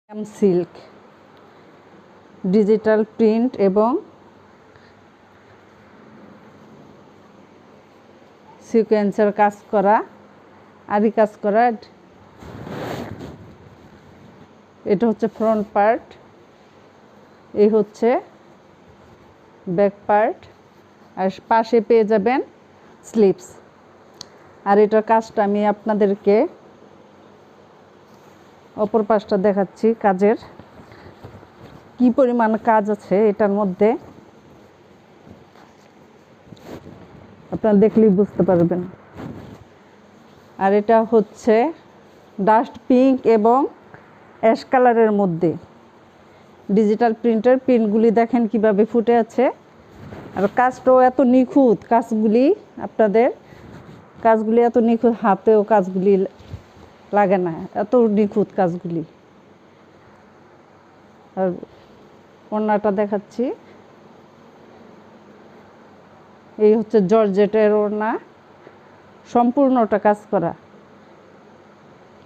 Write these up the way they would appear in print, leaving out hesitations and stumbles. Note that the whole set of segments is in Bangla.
সিল্ক ডিজিটাল প্রিন্ট এবং সিকোয়েন্সের কাজ করা, আরি কাজ করা। এটা হচ্ছে ফ্রন্ট পার্ট, এই হচ্ছে ব্যাক পার্ট, আর পাশে পেয়ে যাবেন স্লিভস। আর এটার কাজটা আমি আপনাদেরকে অপর পাশটা দেখাচ্ছি, কাজের কি পরিমাণ কাজ আছে এটার মধ্যে, আপনারা দেখলেই বুঝতে পারবেন। আর এটা হচ্ছে ডাস্ট পিঙ্ক এবং অ্যাশ কালারের মধ্যে ডিজিটাল প্রিন্টের প্রিন্টগুলি দেখেন কিভাবে ফুটে আছে। আর কাজটাও এত নিখুঁত, কাজগুলি এত নিখুঁত, হাতেও কাজগুলি লাগে না, এত নিখুঁত কাজগুলি। আর ওড়নাটা দেখাচ্ছি, এই হচ্ছে জর্জেটের ওড়না, সম্পূর্ণটা কাজ করা,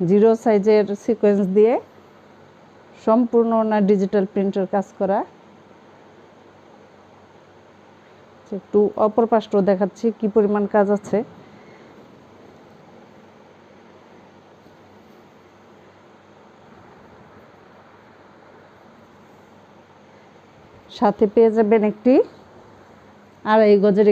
0 সাইজের সিকোয়েন্স দিয়ে সম্পূর্ণ ওড়না ডিজিটাল প্রিন্টের কাজ করা। একটু অপর পাশটাও দেখাচ্ছি কি পরিমাণ কাজ আছে। সাথে পেয়ে যাবেন একটি 2.5 গজের